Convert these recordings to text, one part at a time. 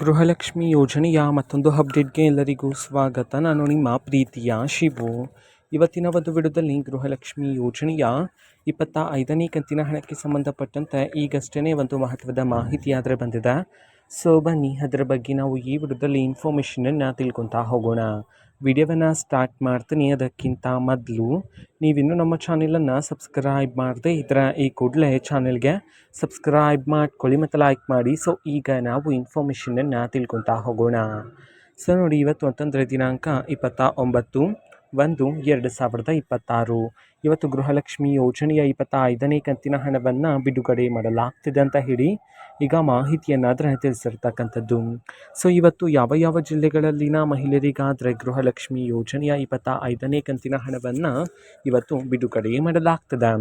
ಗೃಹಲಕ್ಷ್ಮಿ ಯೋಜನೆಯ ಮತ್ತೊಂದು ಅಪ್ಡೇಟ್ಗೆ ಎಲ್ಲರಿಗೂ ಸ್ವಾಗತ. ನಾನು ನಿಮ್ಮ ಪ್ರೀತಿಯ ಶಿವು. ಇವತ್ತಿನ ಒಂದು ವಿಡಿಯೋದಲ್ಲಿ ಗೃಹಲಕ್ಷ್ಮಿ ಯೋಜನೆಯ 25ನೇ ಕಂತಿನ ಹಣಕ್ಕೆ ಸಂಬಂಧಪಟ್ಟಂತೆ ಈಗಷ್ಟೇ ಒಂದು ಮಹತ್ವದ ಮಾಹಿತಿ ಆದರೆ ಬಂದಿದೆ. ಸೊ ಬನ್ನಿ ಅದರ ಬಗ್ಗೆ ನಾವು ಈ ವಿಡಿಯೋದಲ್ಲಿ ಇನ್ಫಾರ್ಮೇಷನನ್ನು ತಿಳ್ಕೊತಾ ಹೋಗೋಣ. ವಿಡಿಯೋವನ್ನು ಸ್ಟಾರ್ಟ್ ಮಾಡ್ತೀನಿ. ಅದಕ್ಕಿಂತ ಮೊದಲು ನೀವಿನ್ನೂ ನಮ್ಮ ಚಾನೆಲನ್ನು ಸಬ್ಸ್ಕ್ರೈಬ್ ಮಾಡದೆ ಇದ್ದರೆ ಈ ಕೂಡಲೇ ಚಾನೆಲ್ಗೆ ಸಬ್ಸ್ಕ್ರೈಬ್ ಮಾಡ್ಕೊಳ್ಳಿ ಮತ್ತು ಲೈಕ್ ಮಾಡಿ. ಸೊ ಈಗ ನಾವು ಇನ್ಫಾರ್ಮೇಷನನ್ನು ತಿಳ್ಕೊತಾ ಹೋಗೋಣ. ಸೊ ನೋಡಿ, ಇವತ್ತು ಅಂತಂದರೆ ದಿನಾಂಕ 29/1/2026. ಇವತ್ತು ಗೃಹಲಕ್ಷ್ಮಿ ಯೋಜನೆಯ 25ನೇ ಕಂತಿನ ಹಣವನ್ನು ಬಿಡುಗಡೆ ಮಾಡಲಾಗ್ತಿದೆ ಅಂತ ಹೇಳಿ ಈಗ ಮಾಹಿತಿಯನ್ನಾದರೆ ತಿಳಿಸಿರ್ತಕ್ಕಂಥದ್ದು. ಸೊ ಇವತ್ತು ಯಾವ ಜಿಲ್ಲೆಗಳಲ್ಲಿನ ಮಹಿಳೆಯರಿಗಾದರೆ ಗೃಹಲಕ್ಷ್ಮಿ ಯೋಜನೆಯ 25ನೇ ಕಂತಿನ ಹಣವನ್ನು ಇವತ್ತು ಬಿಡುಗಡೆ ಮಾಡಲಾಗ್ತದೆ,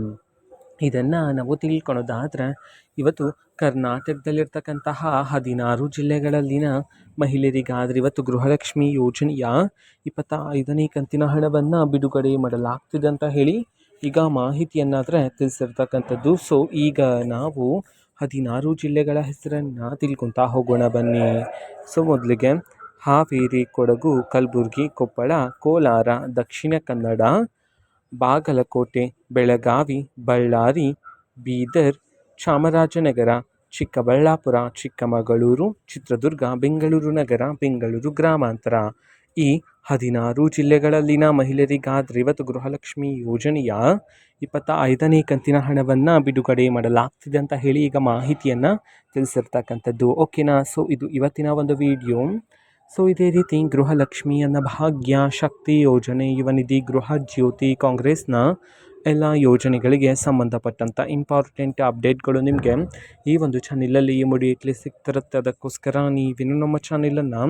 ಇದನ್ನು ನಾವು ತಿಳ್ಕೊಳೋದಾದರೆ ಇವತ್ತು ಕರ್ನಾಟಕದಲ್ಲಿರ್ತಕ್ಕಂತಹ 16 ಜಿಲ್ಲೆಗಳಲ್ಲಿನ ಮಹಿಳೆಯರಿಗಾದರೆ ಇವತ್ತು ಗೃಹಲಕ್ಷ್ಮಿ ಯೋಜನೆಯ 25ನೇ ಕಂತಿನ ಹಣವನ್ನು ಬಿಡುಗಡೆ ಮಾಡಲಾಗ್ತಿದೆ ಅಂತ ಹೇಳಿ ಈಗ ಮಾಹಿತಿಯನ್ನಾದರೆ ತಿಳಿಸಿರ್ತಕ್ಕಂಥದ್ದು. ಸೊ ಈಗ ನಾವು 16 ಜಿಲ್ಲೆಗಳ ಹೆಸರನ್ನು ತಿಳ್ಕೊತಾ ಹೋಗೋಣ ಬನ್ನಿ. ಸೊ ಮೊದಲಿಗೆ ಹಾವೇರಿ, ಕೊಡಗು, ಕಲಬುರಗಿ, ಕೊಪ್ಪಳ, ಕೋಲಾರ, ದಕ್ಷಿಣ ಕನ್ನಡ, ಬಾಗಲಕೋಟೆ, ಬೆಳಗಾವಿ, ಬಳ್ಳಾರಿ, ಬೀದರ್, ಚಾಮರಾಜನಗರ, ಚಿಕ್ಕಬಳ್ಳಾಪುರ, ಚಿಕ್ಕಮಗಳೂರು, ಚಿತ್ರದುರ್ಗ, ಬೆಂಗಳೂರು ನಗರ, ಬೆಂಗಳೂರು ಗ್ರಾಮಾಂತರ. ಈ 16 ಜಿಲ್ಲೆಗಳಲ್ಲಿನ ಮಹಿಳೆಯರಿಗಾದರೆ ಇವತ್ತು ಗೃಹಲಕ್ಷ್ಮಿ ಯೋಜನೆಯ 25ನೇ ಕಂತಿನ ಹಣವನ್ನು ಬಿಡುಗಡೆ ಮಾಡಲಾಗ್ತಿದೆ ಅಂತ ಹೇಳಿ ಈಗ ಮಾಹಿತಿಯನ್ನು ತಿಳಿಸಿರ್ತಕ್ಕಂಥದ್ದು. ಓಕೆನಾ. ಸೊ ಇದು ಇವತ್ತಿನ ಒಂದು ವಿಡಿಯೋ. ಸೊ ಇದೇ ರೀತಿ ಗೃಹಲಕ್ಷ್ಮಿ, ಅನ್ನಭಾಗ್ಯ, ಶಕ್ತಿ ಯೋಜನೆ, ಯುವ ನಿಧಿ, ಗೃಹ ಜ್ಯೋತಿ, ಕಾಂಗ್ರೆಸ್ನ ಎಲ್ಲ ಯೋಜನೆಗಳಿಗೆ ಸಂಬಂಧಪಟ್ಟಂಥ ಇಂಪಾರ್ಟೆಂಟ್ ಅಪ್ಡೇಟ್ಗಳು ನಿಮಗೆ ಈ ಒಂದು ಚಾನೆಲಲ್ಲಿ ಇಮಿಡಿಯೇಟ್ಲಿ ಸಿಗ್ತಿರುತ್ತೆ. ಅದಕ್ಕೋಸ್ಕರ ನೀವಿನ್ನೂ ನಮ್ಮ ಚಾನೆಲನ್ನು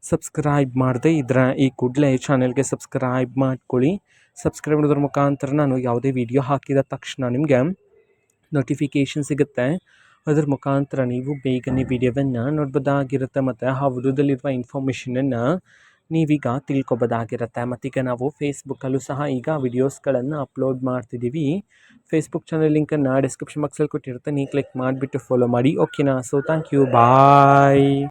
ಸಬ್ಸ್ಕ್ರೈಬ್ ಮಾಡದೆ ಇದ್ದರೆ ಈ ಕೂಡಲೇ ಚಾನೆಲ್ಗೆ ಸಬ್ಸ್ಕ್ರೈಬ್ ಮಾಡ್ಕೊಳ್ಳಿ. ಸಬ್ಸ್ಕ್ರೈಬ್ ಮಾಡೋದ್ರ ಮುಖಾಂತರ ನಾನು ಯಾವುದೇ ವಿಡಿಯೋ ಹಾಕಿದ ತಕ್ಷಣ ನಿಮಗೆ ನೋಟಿಫಿಕೇಷನ್ ಸಿಗುತ್ತೆ. ಅದರ ಮುಖಾಂತರ ನೀವು ಬೇಗನೆ ವಿಡಿಯೋವನ್ನು ನೋಡ್ಬೋದಾಗಿರುತ್ತೆ ಮತ್ತು ಆ ವಿಡಿಯೋದಲ್ಲಿರುವ ಇನ್ಫಾರ್ಮೇಷನನ್ನು ನೀವೀಗ ತಿಳ್ಕೊಬೋದಾಗಿರುತ್ತೆ. ಮತ್ತೀಗ ನಾವು ಫೇಸ್ಬುಕ್ಕಲ್ಲೂ ಸಹ ಈಗ ವಿಡಿಯೋಸ್ಗಳನ್ನು ಅಪ್ಲೋಡ್ ಮಾಡ್ತಿದ್ದೀವಿ. ಫೇಸ್ಬುಕ್ ಚಾನಲ್ ಲಿಂಕನ್ನು ಡಿಸ್ಕ್ರಿಪ್ಷನ್ ಬಾಕ್ಸಲ್ಲಿ ಕೊಟ್ಟಿರುತ್ತೆ, ನೀವು ಕ್ಲಿಕ್ ಮಾಡಿಬಿಟ್ಟು ಫಾಲೋ ಮಾಡಿ. ಓಕೆನಾ. So thank you, bye.